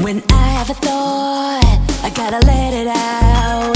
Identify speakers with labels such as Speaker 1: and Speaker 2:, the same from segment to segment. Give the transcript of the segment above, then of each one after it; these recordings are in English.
Speaker 1: When I have a thought, I gotta let it out.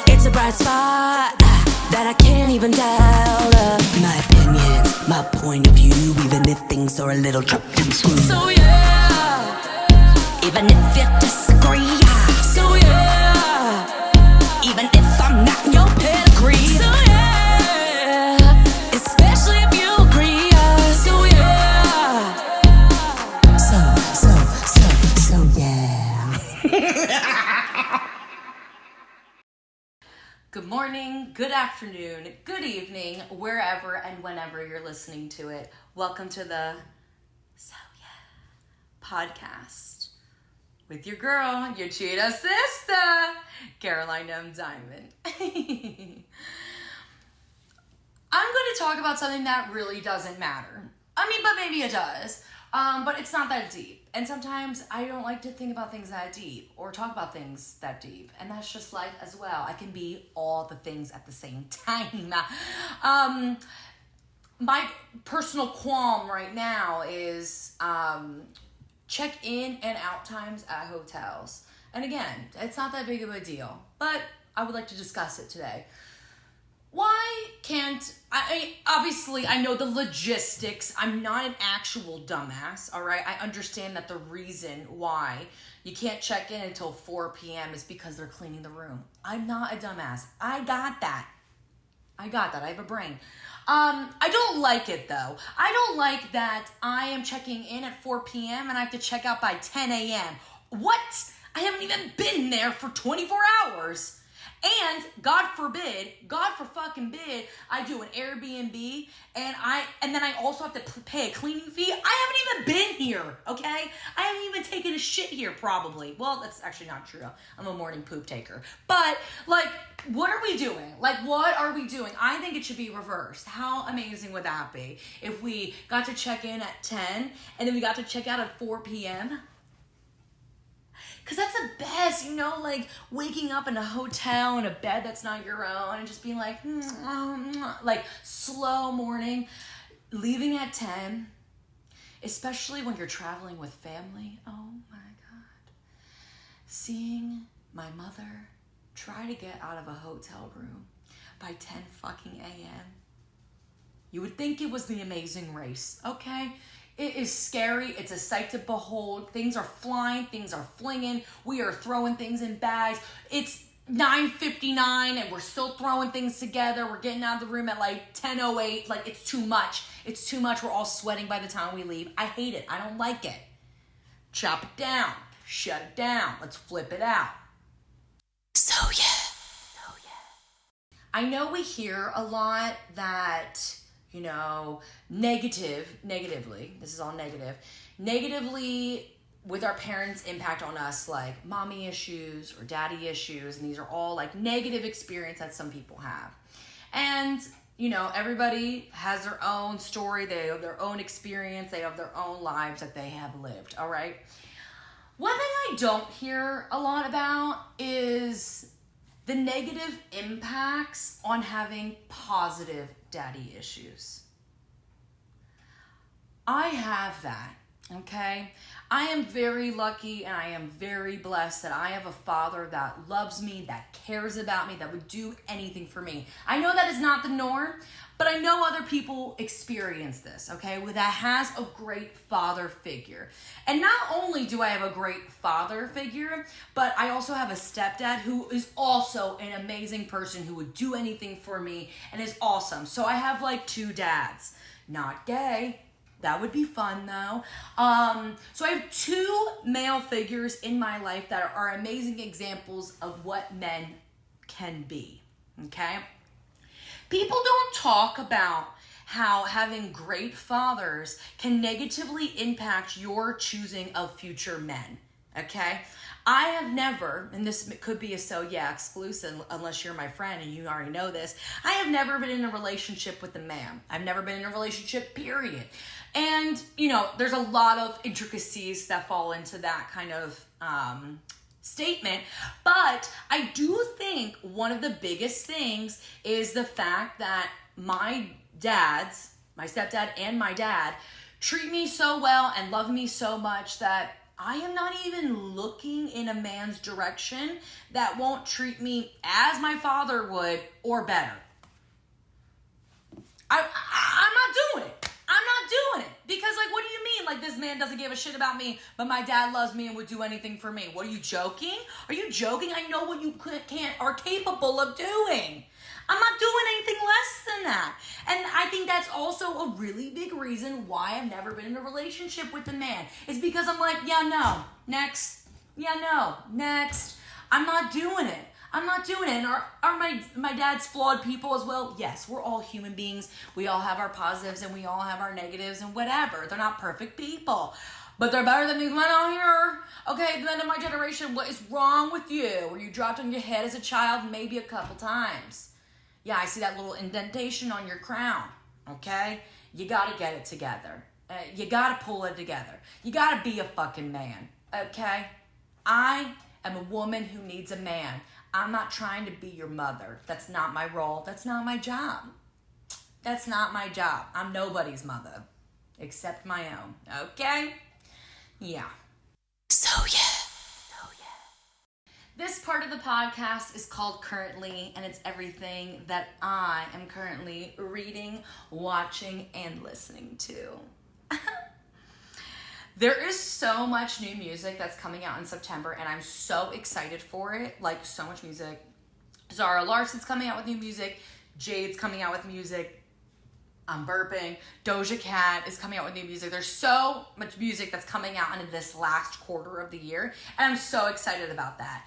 Speaker 1: It's a bright spot that I can't even doubt. My opinions, my point of view, even if things are a little chopped and screwed. So yeah, even if you disagree. So yeah, even if I'm not in your pedigree. So yeah, especially if you agree. So yeah, so yeah.
Speaker 2: Good morning, good afternoon, good evening, wherever and whenever you're listening to it. Welcome to the So Yeah podcast with your girl, your cheetah sister, Caroline M. Diamond. I'm going to talk about something that really doesn't matter. I mean, but maybe it does. But it's not that deep. And sometimes I don't like to think about things that deep or talk about things that deep. And that's just life as well. I can be all the things at the same time. My personal qualm right now is check in and out times at hotels. And again, it's not that big of a deal, but I would like to discuss it today. Why can't, obviously I know the logistics. I'm not an actual dumbass, all right? I understand that the reason why you can't check in until 4 p.m. is because they're cleaning the room. I'm not a dumbass. I got that. I have a brain. I don't like it though. I don't like that I am checking in at 4 p.m. and I have to check out by 10 a.m. What? I haven't even been there for 24 hours. And God forbid, I do an Airbnb and then I also have to pay a cleaning fee. I haven't even been here, okay? I haven't even taken a shit here probably. Well, that's actually not true. I'm a morning poop taker. But like, what are we doing? I think it should be reversed. How amazing would that be if we got to check in at 10 and then we got to check out at 4 p.m.? Because that's the best, like waking up in a hotel in a bed that's not your own and just being like, like slow morning, leaving at 10, especially when you're traveling with family. Oh my God. Seeing my mother try to get out of a hotel room by 10 fucking a.m. You would think it was The Amazing Race, okay? It is scary. It's a sight to behold. Things are flying. Things are flinging. We are throwing things in bags. It's 9:59 and we're still throwing things together. We're getting out of the room at like 10:08. Like, it's too much. It's too much. We're all sweating by the time we leave. I hate it. I don't like it. Chop it down. Shut it down. Let's flip it out.
Speaker 1: So yeah.
Speaker 2: I know we hear a lot that, negatively, this is all negatively with our parents' impact on us, like mommy issues or daddy issues, and these are all like negative experience that some people have. And, everybody has their own story, they have their own experience, they have their own lives that they have lived, all right? One thing I don't hear a lot about is the negative impacts on having positive daddy issues. I have that, okay? I am very lucky and I am very blessed that I have a father that loves me, that cares about me, that would do anything for me. I know that is not the norm, but I know other people experience this, okay? That has a great father figure. And not only do I have a great father figure, but I also have a stepdad who is also an amazing person who would do anything for me and is awesome. So I have like two dads, not gay. That would be fun though. So I have two male figures in my life that are amazing examples of what men can be, okay? People don't talk about how having great fathers can negatively impact your choosing of future men, okay? I have never, and this could be a So Yeah exclusive unless you're my friend and you already know this, I have never been in a relationship with a man. I've never been in a relationship, period. And, there's a lot of intricacies that fall into that kind of statement, but I do think one of the biggest things is the fact that my stepdad and my dad treat me so well and love me so much that I am not even looking in a man's direction that won't treat me as my father would or better. I'm not doing it. I'm not doing it. Because, like, what do you mean? Like, this man doesn't give a shit about me, but my dad loves me and would do anything for me. What, are you joking? Are you joking? I know what you are capable of doing. I'm not doing anything less than that. And I think that's also a really big reason why I've never been in a relationship with a man. It's because I'm like, yeah, no, next. Yeah, no, next. I'm not doing it. I'm not doing it. And are my dad's flawed people as well? Yes, we're all human beings. We all have our positives and we all have our negatives and whatever. They're not perfect people. But they're better than these men out here. Okay, the men of my generation, what is wrong with you? Were you dropped on your head as a child? Maybe a couple times. Yeah, I see that little indentation on your crown, okay? You gotta get it together. You gotta pull it together. You gotta be a fucking man, okay? I am a woman who needs a man. I'm not trying to be your mother. That's not my role. That's not my job. That's not my job. I'm nobody's mother, except my own, okay? Yeah.
Speaker 1: So yeah.
Speaker 2: This part of the podcast is called Currently, and it's everything that I am currently reading, watching, and listening to. There is so much new music that's coming out in September, and I'm so excited for it. Like, so much music. Zara Larson's coming out with new music. Jade's coming out with music. I'm burping. Doja Cat is coming out with new music. There's so much music that's coming out in this last quarter of the year, and I'm so excited about that.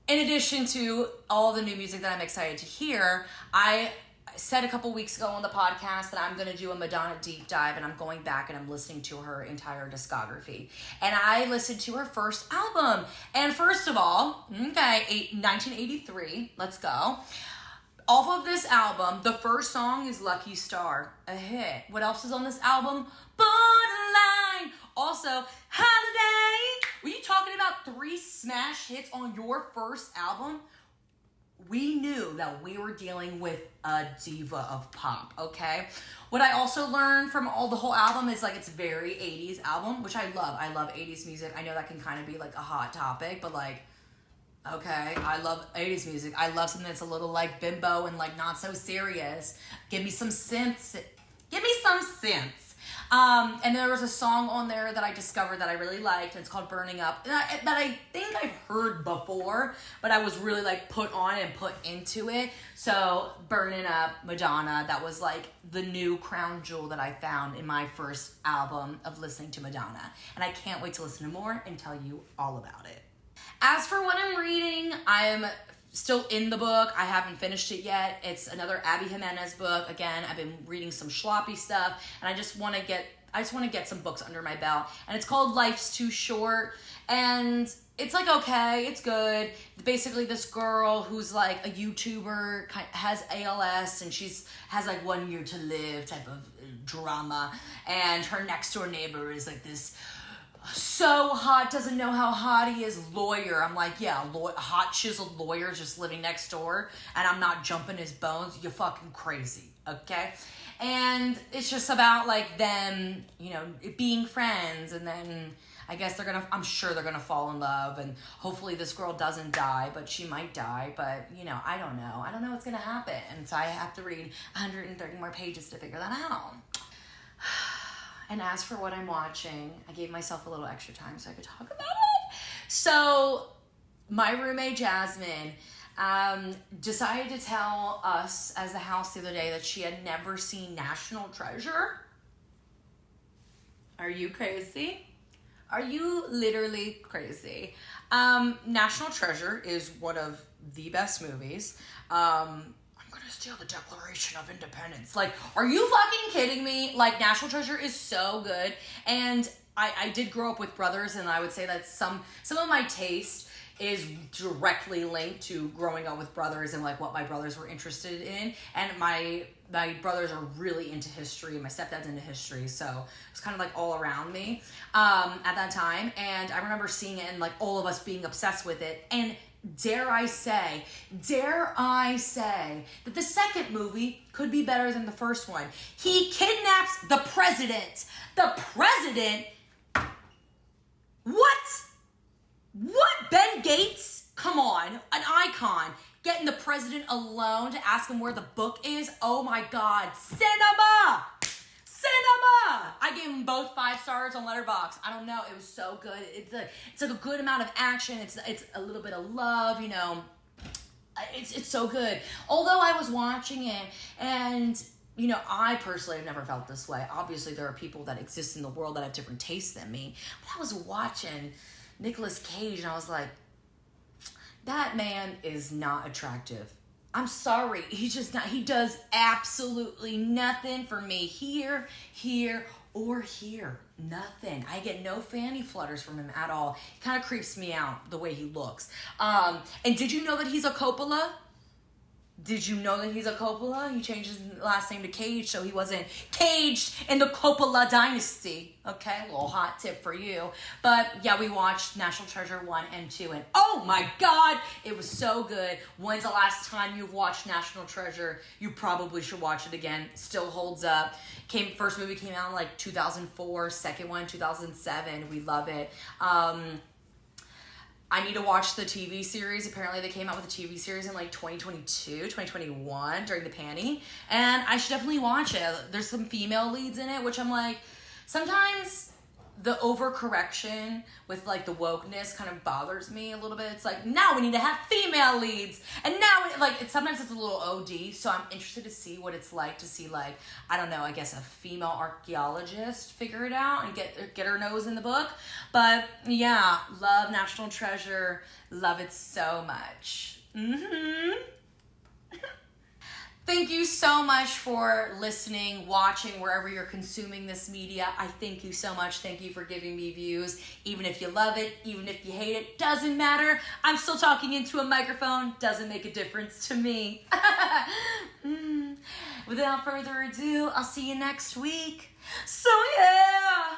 Speaker 2: In addition to all the new music that I'm excited to hear, I said a couple weeks ago on the podcast that I'm going to do a Madonna deep dive, and I'm going back and I'm listening to her entire discography. And I listened to her first album. And first of all, 1983, let's go. Off of this album, the first song is Lucky Star, a hit. What else is on this album? Borderline. Also, Holiday. Were you talking about 3 smash hits on your first album? We knew that we were dealing with a diva of pop, okay? What I also learned from the whole album is, like, it's very 80s album, which I love. I love 80s music. I know that can kind of be, like, a hot topic, but, like, okay, I love 80s music. I love something that's a little, like, bimbo and, like, not so serious. Give me some synths. Give me some synths. And there was a song on there that I discovered that I really liked, and it's called Burning Up, that I think I've heard before, but I was really, like, put on and put into it. So Burning Up, Madonna, that was, like, the new crown jewel that I found in my first album of listening to Madonna. And I can't wait to listen to more and tell you all about it. As for what I'm reading, I'm still in the book. I haven't finished it yet. It's another Abby Jimenez book. Again, I've been reading some sloppy stuff, and I just want to get some books under my belt. And it's called Life's Too Short, and it's like, okay, it's good. Basically, this girl who's like a YouTuber has ALS, and has like 1 year to live type of drama, and her next door neighbor is like this so hot, doesn't know how hot he is, lawyer. I'm like, yeah, hot chiseled lawyer just living next door, and I'm not jumping his bones. You're fucking crazy, okay? And it's just about, like, them, you know, being friends, and then I guess I'm sure they're gonna fall in love, and hopefully this girl doesn't die, but she might die, but, you know, I don't know what's gonna happen, and so I have to read 130 more pages to figure that out. And as for what I'm watching, I gave myself a little extra time so I could talk about it. So my roommate Jasmine decided to tell us as the house the other day that she had never seen National Treasure. Are you crazy? Are you literally crazy? National Treasure is one of the best movies. I'm gonna steal the Declaration of Independence. Like, are you fucking kidding me? Like, National Treasure is so good. And I did grow up with brothers, and I would say that some of my taste is directly linked to growing up with brothers and, like, what my brothers were interested in. And my brothers are really into history. My stepdad's into history, so it's kind of, like, all around me at that time. And I remember seeing it and, like, all of us being obsessed with it. And dare I say that the second movie could be better than the first one. He kidnaps the president. The president What? What? Ben Gates? Come on, an icon. Getting the president alone to ask him where the book is? Oh my God, cinema! Cinema! I gave them both 5 stars on Letterboxd. I don't know, it was so good. It's like a good amount of action. It's a little bit of love, you know. It's so good. Although I was watching it, and you know, I personally have never felt this way. Obviously, there are people that exist in the world that have different tastes than me. But I was watching Nicolas Cage, and I was like, that man is not attractive. I'm sorry. He's just not. He does absolutely nothing for me here, or here. Nothing. I get no fanny flutters from him at all. He kind of creeps me out the way he looks. And did you know that he's a Coppola? Did you know that he's a Coppola? He changed his last name to Cage, so he wasn't caged in the Coppola dynasty. Okay, a little hot tip for you. But yeah, we watched National Treasure 1 and 2, and oh my God, it was so good. When's the last time you've watched National Treasure? You probably should watch it again. Still holds up. First movie came out in like 2004, second one 2007. We love it. I need to watch the TV series. Apparently they came out with a TV series in like 2022, 2021 during the panty. And I should definitely watch it. There's some female leads in it, which I'm like, sometimes the overcorrection with like the wokeness kind of bothers me a little bit. It's like, now we need to have female leads. And now, sometimes it's a little OD. So I'm interested to see what it's like to see, like, I don't know, I guess a female archaeologist figure it out and get her nose in the book. But yeah, love National Treasure. Love it so much. Thank you so much for listening, watching, wherever you're consuming this media. I thank you so much. Thank you for giving me views. Even if you love it, even if you hate it, doesn't matter. I'm still talking into a microphone. Doesn't make a difference to me. Without further ado, I'll see you next week. So yeah.